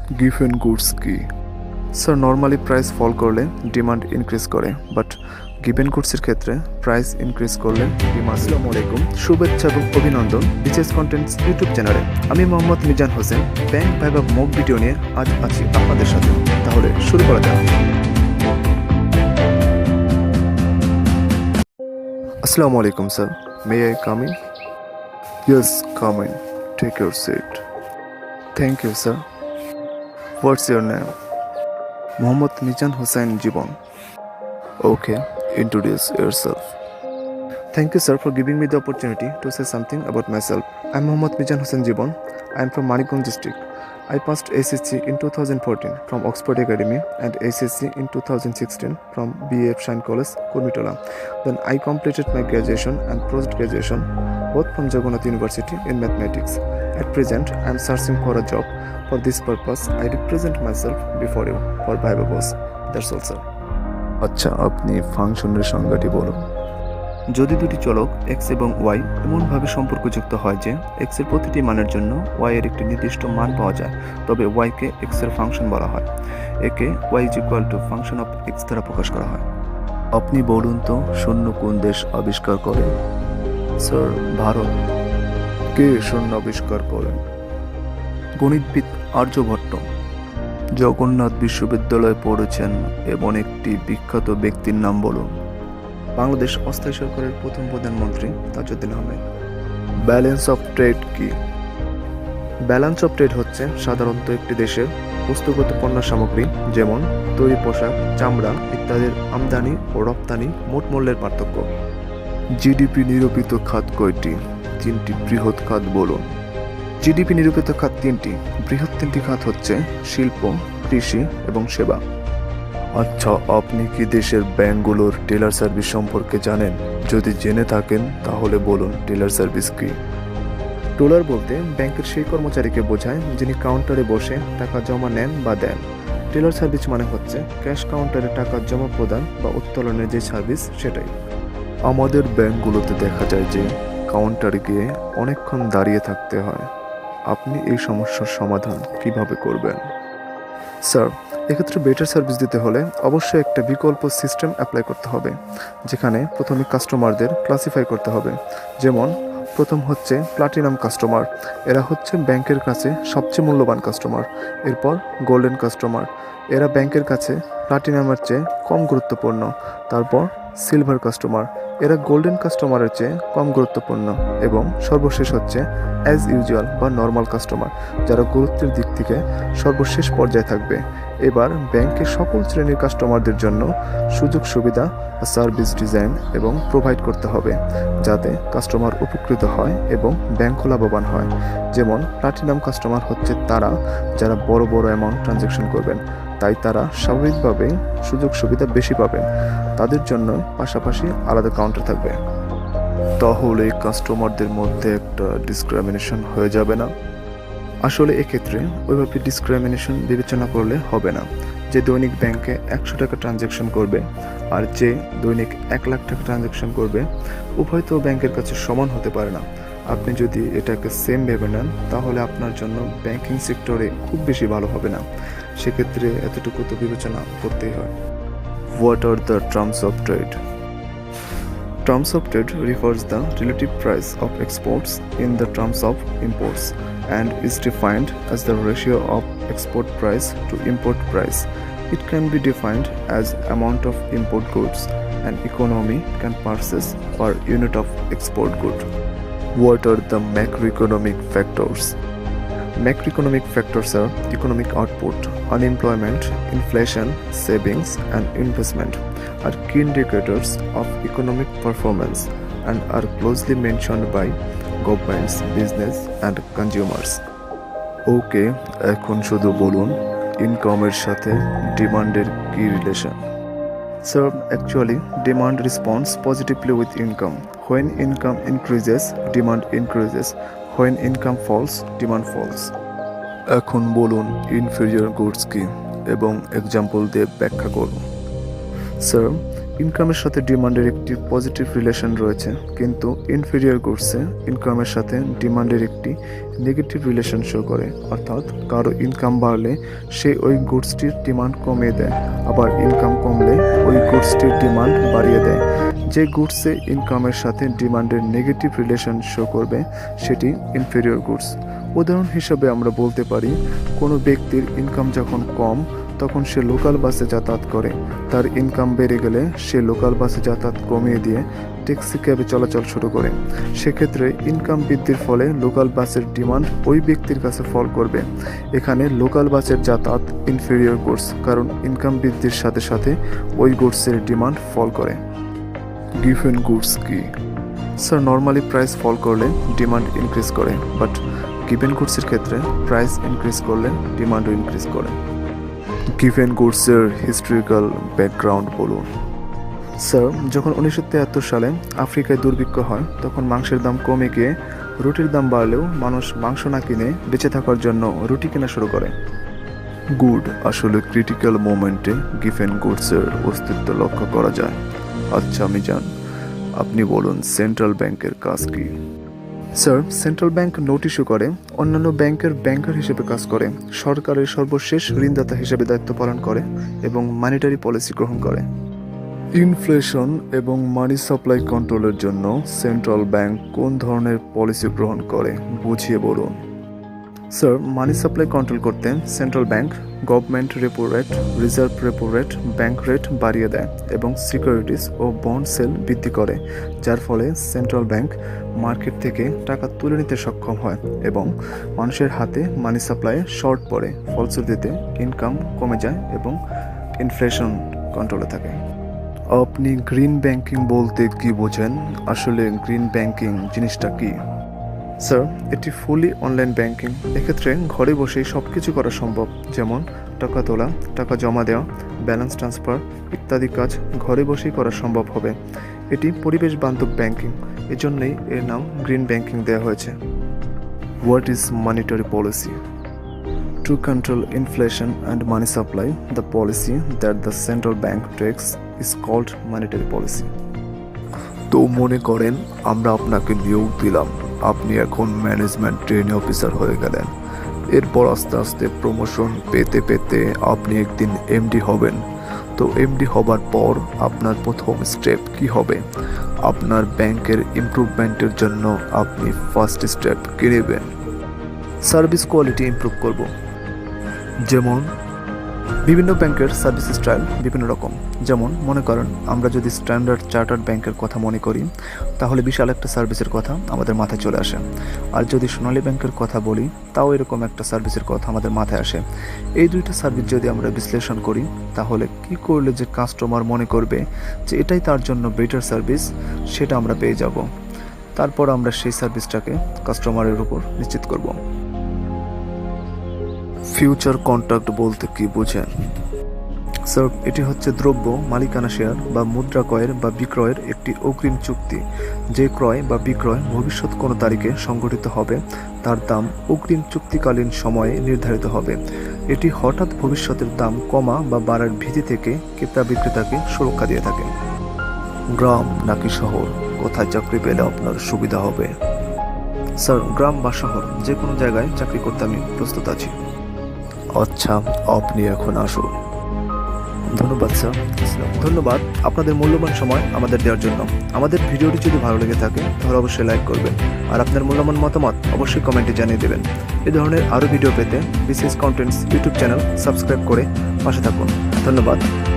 Given goods কি? Sir, normally price ফল করলে demand increase করে, বাট গিভেন গুডসের ক্ষেত্রে প্রাইস ইনক্রিজ করলে ডিমান্ড। আসসালামু আলাইকুম, শুভেচ্ছা এবং অভিনন্দন বিচেস কন্টেন্টস ইউটিউব চ্যানেলে। আমি Mohammad Mizan Hossain bank viva mock video নিয়ে আজ আছি আপনাদের সাথে। তাহলে শুরু করা যাক। আসসালামু আলাইকুম sir, may I come in? Yes, come in, take your seat. Thank you sir. What's your name? Mohammad Mijan Hussain Jibon. Okay, introduce yourself. Thank you, sir, for giving me the opportunity to say something about myself. I'm Mohammad Mijan Hussain Jibon. I'm from Manikganj district. I passed SSC in 2014 from Oxford Academy and SSC in 2016 from BAF Shine College, Kurmitola. Then I completed my graduation and post-graduation both from Jagannath University in mathematics. At present, I'm searching for a job. For this purpose, I represent myself before you for Viva Boss. That's all, sir. আচ্ছা, আপনি ফাংশনের সংজ্ঞাটি বলুন। যদি দুটি চলক x এবং Y এমনভাবে সম্পর্কযুক্ত হয় যে এক্স এর প্রতিটি মানের জন্য ওয়াই এর একটি নির্দিষ্ট মান পাওয়া যায়, তবে ওয়াইকে এক্স এর ফাংশন বলা হয়। একে y is equal to function of x দ্বারা প্রকাশ করা হয়। আপনি বলুন তো, শূন্য কোন দেশ আবিষ্কার করেন? স্যার, ভারত। কে শূন্য আবিষ্কার করেন? গণিতবিদ আর্যভট্ট। জগন্নাথ বিশ্ববিদ্যালয়ে পড়েছেন এমন একটি বিখ্যাত ব্যক্তির নাম বলুন। বাংলাদেশ অস্থায়ী সরকারের প্রথম প্রধানমন্ত্রী Tajuddin Ahmed. Balance of trade কি? ব্যালেন্স অফ ট্রেড হচ্ছে সাধারণত একটি দেশের বস্তুগত পণ্য সামগ্রী, যেমন তৈরি পোশাক, চামড়া ইত্যাদির আমদানি ও রপ্তানি মোট মূল্যের পার্থক্য। জিডিপি নিরূপিত খাত কয়টি? তিনটি বৃহৎ খাত বলুন। জিডিপি নিরূপিত খাত তিনটি। বৃহৎ তিনটি খাত হচ্ছে শিল্প, কৃষি এবং সেবা। আচ্ছা, আপনি কি দেশের ব্যাংকগুলোর টেলার সার্ভিস সম্পর্কে জানেন? যদি জেনে থাকেন তাহলে বলুন টেলার সার্ভিস কি? টেলার বলতে ব্যাংকের সেই কর্মচারীকে বোঝায় যিনি কাউন্টারে বসে টাকা জমা নেন বা দেন। টেলার সার্ভিস মানে হচ্ছে ক্যাশ কাউন্টারে টাকা জমা প্রদান বা উত্তোলনের যে সার্ভিস, সেটাই। আমাদের ব্যাংকগুলোতে দেখা যায় যে কাউন্টারে গিয়ে অনেকক্ষণ দাঁড়িয়ে থাকতে হয়। আপনি এই সমস্যার সমাধান কিভাবে করবেন? স্যার, এক্ষেত্রে বেটার সার্ভিস দিতে হলে অবশ্যই একটা বিকল্প সিস্টেম অ্যাপ্লাই করতে হবে, যেখানে প্রথমে কাস্টমারদের ক্লাসিফাই করতে হবে। যেমন প্রথম হচ্ছে প্লাটিনাম কাস্টমার, এরা হচ্ছে ব্যাংকের কাছে সবচেয়ে মূল্যবান কাস্টমার। এরপর গোল্ডেন কাস্টমার, এরা ব্যাংকের কাছে প্লাটিনামের চেয়ে কম গুরুত্বপূর্ণ। তারপর সিলভার কাস্টমার, এরা গোল্ডেন কাস্টমারের চেয়ে কম গুরুত্বপূর্ণ। এবং সর্বশেষ হচ্ছে অ্যাজ ইউজুয়াল বা নর্মাল কাস্টমার, যারা গুরুত্বের দিক থেকে সর্বশেষ পর্যায়ে থাকবে। এবার ব্যাংকের সকল শ্রেণীর কাস্টমারদের জন্য সুযোগ সুবিধা বা সার্ভিস ডিজাইন এবং প্রোভাইড করতে হবে, যাতে কাস্টমার উপকৃত হয় এবং ব্যাংকও লাভবান হয়। যেমন প্লাটিনাম কাস্টমার হচ্ছে তারা যারা বড় বড় অ্যামাউন্ট ট্রানজ্যাকশন করবেন, তাই তারা স্বাভাবিকভাবেই সুযোগ সুবিধা বেশি পাবেন। তাদের জন্য পাশাপাশি আলাদা কাউন্টার থাকবে। তাহলে কাস্টমারদের মধ্যে একটা ডিসক্রিমিনেশন হয়ে যাবে না? আসলে এক্ষেত্রে ওইভাবে ডিসক্রিমিনেশন বিবেচনা করলে হবে না। যে দৈনিক ব্যাংকে 100 টাকা ট্রানজ্যাকশন করবে আর যে দৈনিক 1 লাখ টাকা ট্রানজ্যাকশন করবে, উভয় তো ব্যাংকের কাছে সমান হতে পারে না। আপনি যদি এটাকে সেম ভেবে নেন, তাহলে আপনার জন্য ব্যাংকিং সেক্টরে খুব বেশি ভালো হবে না। সেক্ষেত্রে এতটুকু তো বিবেচনা করতেই হয়। What are the terms of trade? Terms of trade refers the relative price of exports in the terms of imports and is defined as the ratio of export price to import price. It can be defined as amount of import goods an economy can purchase per unit of export good. What are the macroeconomic factors? Macroeconomic factors are economic output, unemployment, inflation, savings, and investment are key indicators of economic performance and are closely mentioned by governments, business, and consumers. ওকে, এখন শুধু বলুন ইনকামের সাথে ডিমান্ডের কি relation? Sir, actually, demand responds positively with income. When income increases, demand increases. When income falls, demand falls. এখন বলুন inferior goods কি এবং এক্সাম্পল দিয়ে ব্যাখ্যা করুন। স্যার, ইনকামের সাথে ডিমান্ডের একটি পজিটিভ রিলেশন রয়েছে, কিন্তু ইনফেরিয়র গুডসে ইনকামের সাথে ডিমান্ডের একটি নেগেটিভ রিলেশন শো করে। অর্থাৎ কারো ইনকাম বাড়লে সে ওই গুডসটির ডিমান্ড কমিয়ে দেয়, আবার ইনকাম কমলে ওই গুডসটির ডিমান্ড বাড়িয়ে দেয়। যে গুডসে ইনকামের সাথে ডিমান্ডের নেগেটিভ রিলেশন শো করবে সেটি ইনফেরিয়র গুডস। উদাহরণ হিসেবে আমরা বলতে পারি, কোনো ব্যক্তির ইনকাম যখন কম তখন সে লোকাল বাসে যাতায়াত করে, তার ইনকাম বেড়ে গেলে সে লোকাল বাসে যাতায়াত কমিয়ে দিয়ে ট্যাক্সি ক্যাবে চলাচল শুরু করে। সেক্ষেত্রে ইনকাম বৃদ্ধির ফলে লোকাল বাসের ডিমান্ড ওই ব্যক্তির কাছে ফল করবে। এখানে লোকাল বাসের যাতায়াত ইনফেরিয়র গুডস, কারণ ইনকাম বৃদ্ধির সাথে সাথে ওই গুডসের ডিমান্ড ফল করে। গিভেন গুডস কি? স্যার, নর্মালি প্রাইস ফল করলে ডিমান্ড ইনক্রিজ করে, বাট গিভেন গুডসের ক্ষেত্রে প্রাইস ইনক্রিজ করলে ডিমান্ডও ইনক্রিজ করে। গিভেন গুডসের হিস্টোরিক্যাল ব্যাকগ্রাউন্ড বলুন। স্যার, যখন 1973 সালে আফ্রিকায় দুর্ভিক্ষ হয় তখন মাংসের দাম কমে গিয়ে রুটির দাম বাড়লেও মানুষ মাংস না কিনে বেঁচে থাকার জন্য রুটি কেনা শুরু করে। গুড, আসলে ক্রিটিক্যাল মোমেন্টে গিভেন গুডসের অস্তিত্ব লক্ষ্য করা যায়। আচ্ছা, আমি জান, আপনি বলুন সেন্ট্রাল ব্যাংকের কাজ কি? Sir, central bank note issue করে, অন্যান্য ব্যাংকের ব্যাংকার হিসেবে কাজ করে, সরকারের সর্বশেষ ঋণদাতা হিসেবে দায়িত্ব পালন করে এবং মনিটারি পলিসি গ্রহণ করে। ইনফ্লেশন এবং মানি সাপ্লাই কন্ট্রোলের জন্য সেন্ট্রাল ব্যাংক কোন ধরনের পলিসি গ্রহণ করে বুঝিয়ে বলুন। স্যার, মানি সাপ্লাই কন্ট্রোল করতে central bank government repo rate, reserve repo rate, bank rate বাড়িয়ে দেয় এবং সিকিউরিটিস ও বন্ড সেল বৃদ্ধি করে, যার ফলে সেন্ট্রাল ব্যাংক মার্কেট থেকে টাকা তুলে নিতে সক্ষম হয় এবং মানুষের হাতে মানি সাপ্লাইয়ে শর্ট পড়ে। ফলশ্রুতিতে ইনকাম কমে যায় এবং ইনফ্লেশন কন্ট্রোলে থাকে। আপনি গ্রিন ব্যাংকিং বলতে কি বোঝেন? আসলে গ্রিন ব্যাংকিং জিনিসটা কি? স্যার, এটি ফুলি অনলাইন ব্যাংকিং। এক্ষেত্রে ঘরে বসেই সব কিছু করা সম্ভব, যেমন টাকা তোলা, টাকা জমা দেওয়া, ব্যালেন্স ট্রান্সফার ইত্যাদি কাজ ঘরে বসেই করা সম্ভব হবে। এটি পরিবেশ বান্ধব ব্যাংকিং, এজন্যই এর নাম গ্রিন ব্যাংকিং দেওয়া হয়েছে। What is monetary policy? To control inflation and money supply, the policy that the central bank takes is called monetary policy. তো মনে করেন আমরা আপনাকে নিয়োগ দিলাম, আপনি এখন ম্যানেজমেন্ট ট্রেনি অফিসার হয়ে গেলেন। এরপর আস্তে আস্তে প্রমোশন পেতে পেতে আপনি একদিন এমডি হবেন। তো এমডি হবার পর আপনার প্রথম স্টেপ কি হবে? আপনার ব্যাংকের ইমপ্রুভমেন্টের জন্য আপনি ফার্স্ট স্টেপ কী নেবেন? সার্ভিস কোয়ালিটি ইমপ্রুভ করব। যেমন বিভিন্ন ব্যাংকের সার্ভিস স্টাইল বিভিন্ন রকম। যেমন মনে করেন আমরা যদি স্ট্যান্ডার্ড চার্টার্ড ব্যাংকের কথা মনে করি তাহলে বিশাল একটা সার্ভিসের কথা আমাদের মাথায় চলে আসে। আর যদি সোনালী ব্যাংকের কথা বলি তাও এরকম একটা সার্ভিসের কথা আমাদের মাথায় আসে। এই দুইটা সার্ভিস যদি আমরা বিশ্লেষণ করি তাহলে কি করলে যে কাস্টমার মনে করবে যে এটাই তার জন্য বেটার সার্ভিস, সেটা আমরা পেয়ে যাব। তারপর আমরা সেই সার্ভিসটাকে কাস্টমারের উপর নিশ্চিত করব। ফিউচার কন্ট্রাক্ট বলতে কি বোঝেন? স্যার, এটি হচ্ছে দ্রব্য মালিকানা শেয়ার বা মুদ্রা ক্রয়ের বা বিক্রয়ের একটি অগ্রিম চুক্তি। যে ক্রয় বা বিক্রয় ভবিষ্যৎ কোনো তারিখে সংঘটিত হবে তার দাম অগ্রিম চুক্তিকালীন সময়ে নির্ধারিত হবে। এটি হঠাৎ ভবিষ্যতের দাম কমা বা বাড়ার ভীতি থেকে ক্রেতা বিক্রেতাকে সুরক্ষা দিয়ে থাকে। গ্রাম নাকি শহর, কোথায় চাকরি পেলে আপনার সুবিধা হবে? স্যার, গ্রাম বা শহর যে কোনো জায়গায় চাকরি করতে আমি প্রস্তুত আছি। আচ্ছা, আপনি এখন আসুন। ধন্যবাদ স্যার। ধন্যবাদ আপনাদের মূল্যবান সময় আমাদের দেওয়ার জন্য। আমাদের ভিডিওটি যদি ভালো লেগে থাকে তাহলে অবশ্যই লাইক করবেন, আর আপনার মূল্যবান মতামত অবশ্যই কমেন্টে জানিয়ে দেবেন। এই ধরনের আরও ভিডিও পেতে BCS contents YouTube channel subscribe করে পাশে থাকুন। ধন্যবাদ।